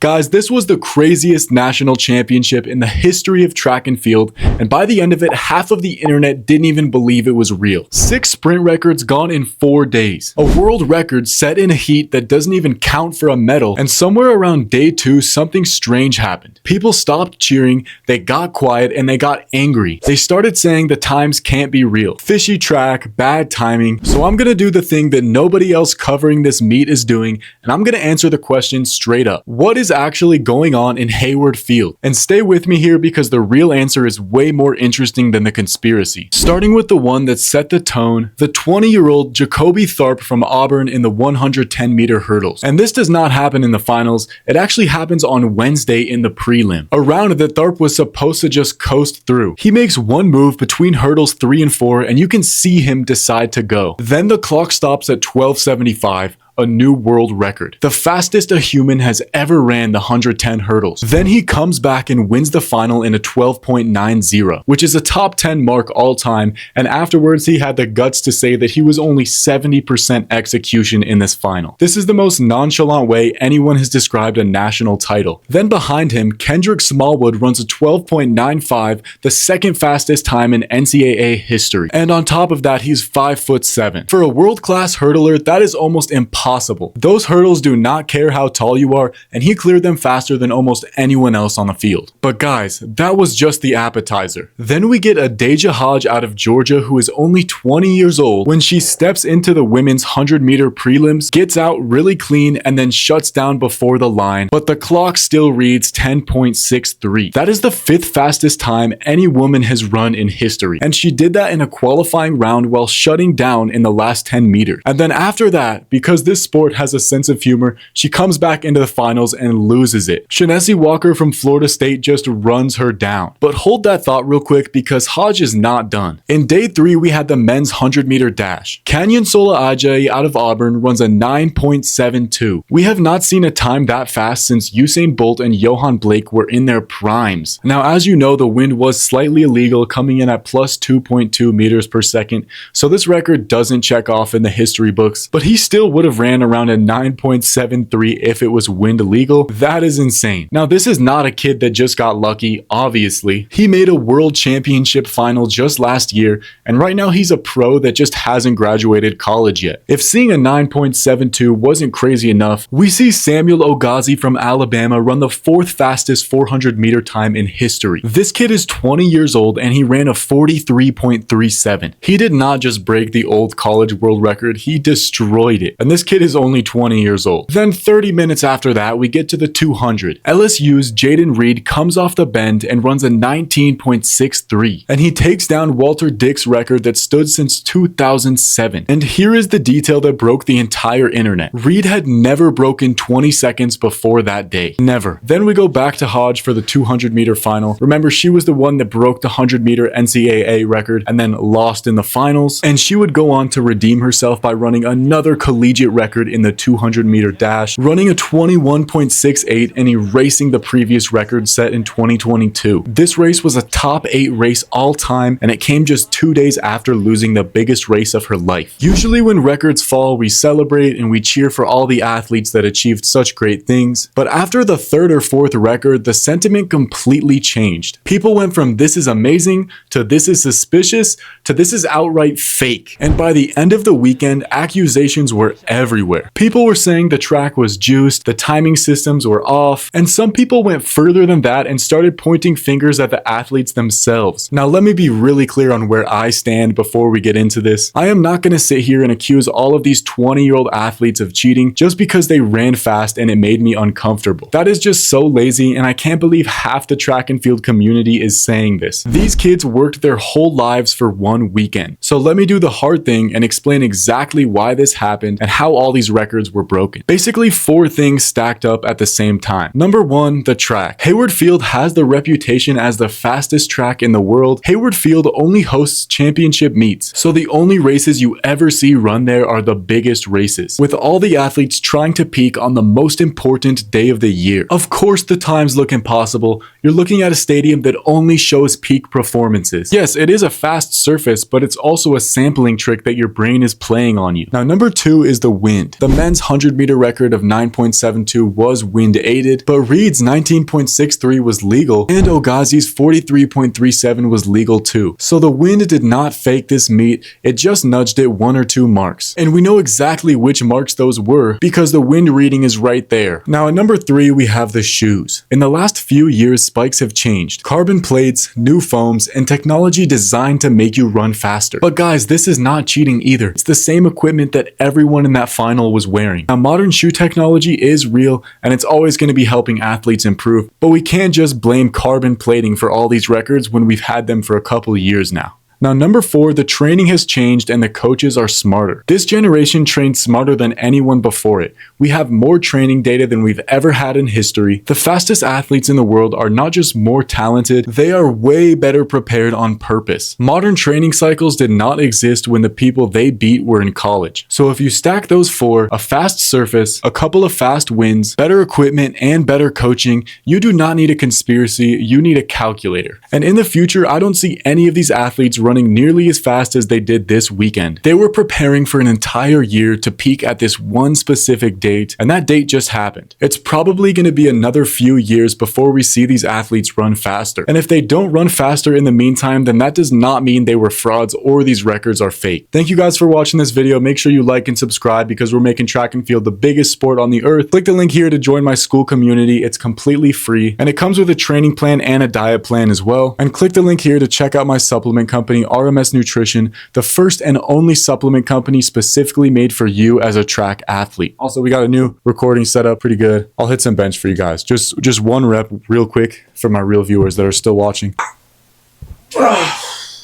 Guys, this was the craziest national championship in the history of track and field, and by the end of it, half of the internet didn't even believe it was real. 6 sprint records gone in 4 days. A world record set in a heat that doesn't even count for a medal, and somewhere around day 2, something strange happened. People stopped cheering, they got quiet, and they got angry. They started saying the times can't be real. Fishy track, bad timing. So I'm gonna do the thing that nobody else covering this meet is doing, and I'm gonna answer the question straight up. What is actually going on in Hayward Field? And stay with me here because the real answer is way more interesting than the conspiracy. Starting with the one that set the tone, the 20-year-old Jacoby Tharp from Auburn in the 110-meter hurdles. And this does not happen in the finals, it actually happens on Wednesday in the prelim. A round that Tharp was supposed to just coast through. He makes one move between hurdles 3 and 4 and you can see him decide to go. Then the clock stops at 12:75. A new world record. The fastest a human has ever ran the 110 hurdles. Then he comes back and wins the final in a 12.90, which is a top 10 mark all time, and afterwards he had the guts to say that he was only 70% execution in this final. This is the most nonchalant way anyone has described a national title. Then behind him, Kendrick Smallwood runs a 12.95, the second fastest time in NCAA history. And on top of that, he's 5'7". For a world-class hurdler, that is almost impossible. Those hurdles do not care how tall you are, and he cleared them faster than almost anyone else on the field. But guys, that was just the appetizer. Then we get Adaja Hodge out of Georgia, who is only 20 years old, when she steps into the women's 100-meter prelims, gets out really clean, and then shuts down before the line, but the clock still reads 10.63. That is the 5th fastest time any woman has run in history, and she did that in a qualifying round while shutting down in the last 10 meters. And then after that, because this sport has a sense of humor, she comes back into the finals and loses it. Shanessie Walker from Florida State just runs her down. But hold that thought real quick because Hodge is not done. In day 3, we had the men's 100-meter dash. Canyon Solo-Ajayi out of Auburn runs a 9.72. We have not seen a time that fast since Usain Bolt and Johan Blake were in their primes. Now, as you know, the wind was slightly illegal, coming in at plus 2.2 meters per second, so this record doesn't check off in the history books, but he still would have ran around a 9.73 if it was wind legal. That is insane. Now, this is not a kid that just got lucky, obviously. He made a world championship final just last year, and right now he's a pro that just hasn't graduated college yet. If seeing a 9.72 wasn't crazy enough, we see Samuel Ogazi from Alabama run the 4th fastest 400-meter time in history. This kid is 20 years old and he ran a 43.37. He did not just break the old college world record, he destroyed it. And this kid is only 20 years old. Then 30 minutes after that, we get to the 200. LSU's Jaden Reed comes off the bend and runs a 19.63. And he takes down Walter Dick's record that stood since 2007. And here is the detail that broke the entire internet. Reed had never broken 20 seconds before that day. Never. Then we go back to Hodge for the 200-meter final. Remember, she was the one that broke the 100-meter NCAA record and then lost in the finals. And she would go on to redeem herself by running another collegiate record in the 200-meter dash, running a 21.68 and erasing the previous record set in 2022. This race was a top 8 race all time, and it came just 2 days after losing the biggest race of her life. Usually when records fall, we celebrate and we cheer for all the athletes that achieved such great things, but after the 3rd or 4th record, the sentiment completely changed. People went from "this is amazing" to "this is suspicious" to "this is outright fake." And by the end of the weekend, accusations were everywhere. People were saying the track was juiced, the timing systems were off, and some people went further than that and started pointing fingers at the athletes themselves. Now, let me be really clear on where I stand before we get into this. I am not going to sit here and accuse all of these 20-year-old athletes of cheating just because they ran fast and it made me uncomfortable. That is just so lazy, and I can't believe half the track and field community is saying this. These kids worked their whole lives for one weekend. So let me do the hard thing and explain exactly why this happened and how all these records were broken. Basically 4 things stacked up at the same time. Number 1, the track. Hayward Field has the reputation as the fastest track in the world. Hayward Field only hosts championship meets, so the only races you ever see run there are the biggest races, with all the athletes trying to peak on the most important day of the year. Of course the times look impossible. You're looking at a stadium that only shows peak performances. Yes, it is a fast surface, but it's also a sampling trick that your brain is playing on you. Now, number 2 is the wind wind. The men's 100-meter record of 9.72 was wind aided, but Reed's 19.63 was legal, and Ogazi's 43.37 was legal too. So the wind did not fake this meet, it just nudged it 1 or 2 marks. And we know exactly which marks those were because the wind reading is right there. Now at number 3 we have the shoes. In the last few years, spikes have changed. Carbon plates, new foams, and technology designed to make you run faster. But guys, this is not cheating either. It's the same equipment that everyone in that final was wearing. Now modern shoe technology is real and it's always going to be helping athletes improve, but we can't just blame carbon plating for all these records when we've had them for a couple of years now. Now number 4, the training has changed and the coaches are smarter. This generation trained smarter than anyone before it. We have more training data than we've ever had in history. The fastest athletes in the world are not just more talented, they are way better prepared on purpose. Modern training cycles did not exist when the people they beat were in college. So if you stack those 4, a fast surface, a couple of fast wins, better equipment, and better coaching, you do not need a conspiracy, you need a calculator. And in the future, I don't see any of these athletes running nearly as fast as they did this weekend. They were preparing for an entire year to peak at this one specific date, and that date just happened. It's probably going to be another few years before we see these athletes run faster. And if they don't run faster in the meantime, then that does not mean they were frauds or these records are fake. Thank you guys for watching this video. Make sure you like and subscribe because we're making track and field the biggest sport on the earth. Click the link here to join my school community. It's completely free, and it comes with a training plan and a diet plan as well. And click the link here to check out my supplement company, RMS Nutrition, the first and only supplement company specifically made for you as a track athlete. Also, we got a new recording setup, pretty good. I'll hit some bench for you guys. Just 1 rep real quick for my real viewers that are still watching.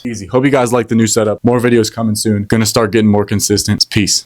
Easy. Hope you guys like the new setup. More videos coming soon. Gonna start getting more consistent. Peace.